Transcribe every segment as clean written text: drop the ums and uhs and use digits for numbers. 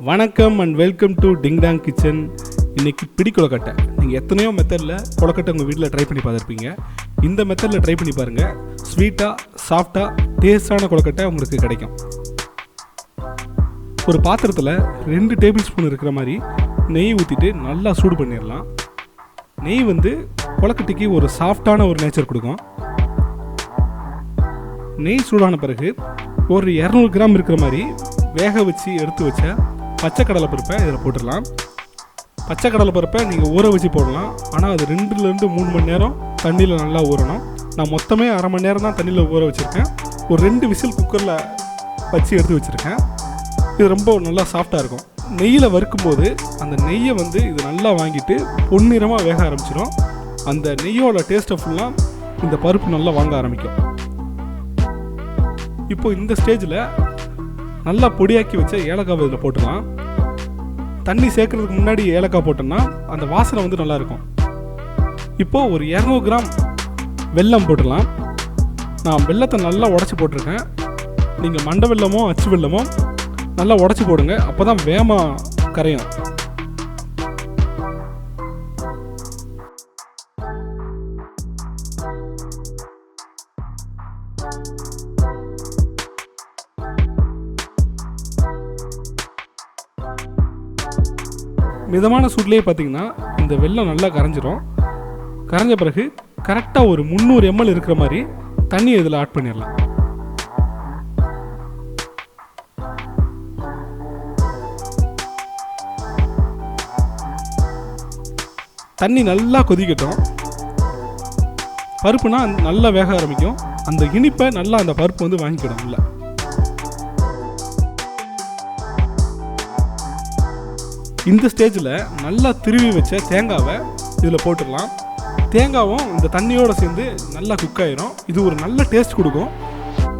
வணக்கம் and welcome to ding dong kitchen. இன்றைக்கி பிடி கொழுக்கட்டை. நீங்கள் எத்தனையோ மெத்தடில் கொழுக்கட்டை உங்கள் வீட்டில் ட்ரை பண்ணி பார்த்துருப்பீங்க. இந்த மெத்தடில் ட்ரை பண்ணி பாருங்கள். ஸ்வீட்டாக, சாஃப்டாக, டேஸ்டான கொழுக்கட்டை உங்களுக்கு கிடைக்கும். ஒரு பாத்திரத்தில் 2 டேபிள் ஸ்பூன் இருக்கிற மாதிரி நெய் ஊற்றிட்டு நல்லா சூடு பண்ணிடலாம். நெய் கொழுக்கட்டைக்கு ஒரு சாஃப்டான ஒரு நேச்சர் கொடுக்கும். நெய் சூடான பிறகு ஒரு 200 கிராம் இருக்கிற மாதிரி வேக வச்சு எடுத்து வச்ச பச்சை கடலை பருப்பை இதில் போட்டுடலாம். பச்சை கடலை பருப்பை நீங்கள் ஊற வச்சு போடலாம். ஆனால் அது 2லேருந்து 3 மணி நேரம் தண்ணியில் நல்லா ஊறணும். நான் மொத்தமே அரை மணி நேரம் தான் தண்ணியில் ஊற வச்சுருக்கேன். ஒரு 2 விசில் குக்கரில் வச்சு எடுத்து வச்சுருக்கேன். இது ரொம்ப நல்லா சாஃப்டாக இருக்கும். நெய்யில் வறுக்கும்போது அந்த நெய்யை இது நல்லா வாங்கிட்டு பொன்னிறமாக வேக ஆரம்பிச்சிடும். அந்த நெய்யோட டேஸ்ட்டை ஃபுல்லாக இந்த பருப்பு நல்லா வாங்க ஆரம்பிக்கும். இப்போ இந்த ஸ்டேஜில் நல்லா பொடியாக்கி வச்ச ஏலக்காய் இதில் போட்டுடலாம். தண்ணி சேர்க்கறதுக்கு முன்னாடி ஏலக்காய் போட்டோம்னா அந்த வாசனை நல்லாயிருக்கும். இப்போது ஒரு 200 கிராம் வெல்லம் போட்டுடலாம். நான் வெல்லத்தை நல்லா உடச்சி போட்டிருக்கேன். நீங்கள் மண்டை வெல்லமோ அச்சு வெல்லமோ நல்லா உடச்சி போடுங்க. அப்போ தான் வேகமாக கரையும். மிதமான சூட்லேயே பார்த்தீங்கன்னா இந்த வெல்லம் நல்லா கரைஞ்சிரும். கரைஞ்ச பிறகு கரெக்டாக ஒரு 300 ml இருக்கிற மாதிரி தண்ணி இதில் ஆட் பண்ணிடலாம். தண்ணி நல்லா கொதிக்கட்டும். பருப்புனா நல்லா வேக ஆரம்பிக்கும். அந்த இனிப்பை நல்லா அந்த பருப்பு வாங்கிக்கிடும். இல்லை, இந்த ஸ்டேஜில் நல்லா திருவி வச்ச தேங்காவை இதில் போட்டுடலாம். தேங்காவும் இந்த தண்ணியோடு சேர்ந்து நல்லா குக் ஆகிரும். இது ஒரு நல்ல டேஸ்ட் கொடுக்கும்.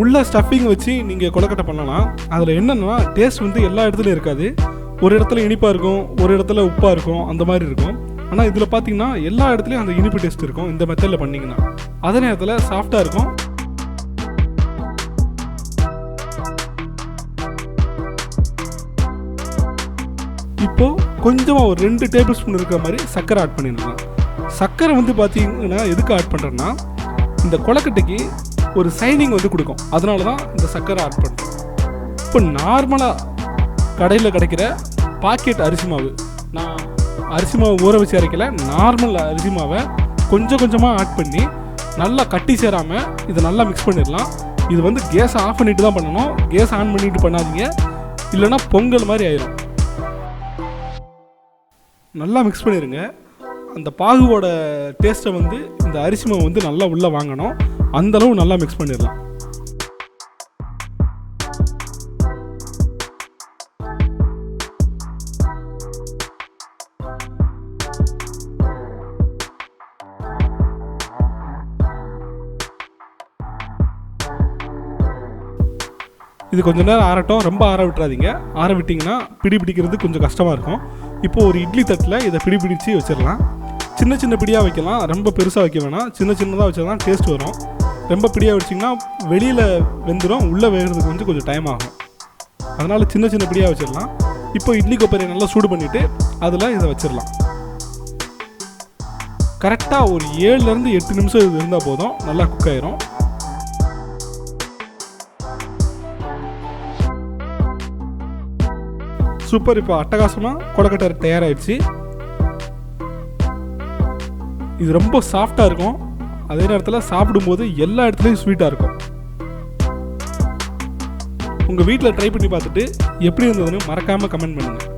உள்ள ஸ்டஃபிங் வச்சு நீங்கள் கொழுக்கட்டை பண்ணலாம். அதில் என்னென்னா டேஸ்ட் எல்லா இடத்துலையும் இருக்காது. ஒரு இடத்துல இனிப்பாக இருக்கும், ஒரு இடத்துல உப்பாக இருக்கும், அந்த மாதிரி இருக்கும். ஆனால் இதில் பார்த்தீங்கன்னா எல்லா இடத்துலையும் அந்த இனிப்பு டேஸ்ட் இருக்கும். இந்த மெத்தடில் பண்ணிங்கன்னா அதே நேரத்தில் சாஃப்டாக இருக்கும். இப்போது கொஞ்சமாக ஒரு 2 டேபிள் ஸ்பூன் இருக்கிற மாதிரி சர்க்கரை ஆட் பண்ணிடலாம். சர்க்கரை பார்த்தீங்கன்னா எதுக்கு ஆட் பண்ணுறேன்னா இந்த கொழுக்கட்டைக்கு ஒரு சைனிங் கொடுக்கும். அதனால தான் இந்த சர்க்கரை ஆட் பண்ணுறேன். இப்போ நார்மலாக கடையில் கிடைக்கிற பாக்கெட் அரிசி மாவு, நான் அரிசி மாவு ஊற வச்சு அரைக்கல, நார்மல் அரிசி மாவை கொஞ்சம் கொஞ்சமாக ஆட் பண்ணி நல்லா கட்டி சேராமல் இதை நல்லா மிக்ஸ் பண்ணிடலாம். இது கேஸை ஆஃப் பண்ணிட்டு தான் பண்ணணும். கேஸ் ஆன் பண்ணிட்டு பண்ணாதீங்க, இல்லைன்னா பொங்கல் மாதிரி ஆயிடும். நல்லா மிக்ஸ் பண்ணிடுங்க. அந்த பாகுவோட டேஸ்ட்டை இந்த அரிசி மாவு நல்லா உள்ளே வாங்கணும். அந்தளவு நல்லா மிக்ஸ் பண்ணிடலாம். இது கொஞ்சம் நேரம் ஆறட்டும். ரொம்ப ஆற விட்டுறாதீங்க. ஆற விட்டிங்கன்னா பிடி பிடிக்கிறது கொஞ்சம் கஷ்டமாக இருக்கும். இப்போது ஒரு இட்லி தட்டில் இதை பிடி பிடிச்சி வச்சிடலாம். சின்ன சின்ன பிடியாக வைக்கலாம். ரொம்ப பெருசாக வைக்க வேணாம். சின்ன சின்னதாக வச்சா தான் டேஸ்ட் வரும். ரொம்ப பிடியாக வச்சிங்கன்னா வெளியில் வெந்துடும், உள்ளே வேகிறதுக்கு கொஞ்சம் டைம் ஆகும். அதனால் சின்ன சின்ன பிடியாக வச்சிடலாம். இப்போ இட்லி கொப்பரையை நல்லா சூடு பண்ணிவிட்டு அதில் இதை வச்சிடலாம். கரெக்டாக ஒரு 7லேருந்து 8 நிமிஷம் இது இருந்தால் போதும். நல்லா குக் ஆயிரும். சூப்பர். இப்போ அட்டகாசமாக கொழுக்கட்டை தயாராகிடுச்சு. இது ரொம்ப சாஃப்டாக இருக்கும். அதே நேரத்தில் சாப்பிடும்போது எல்லா இடத்துலையும் ஸ்வீட்டாக இருக்கும். உங்கள் வீட்டில் ட்ரை பண்ணி பார்த்துட்டு எப்படி இருந்ததுன்னு மறக்காமல் கமெண்ட் பண்ணுங்கள்.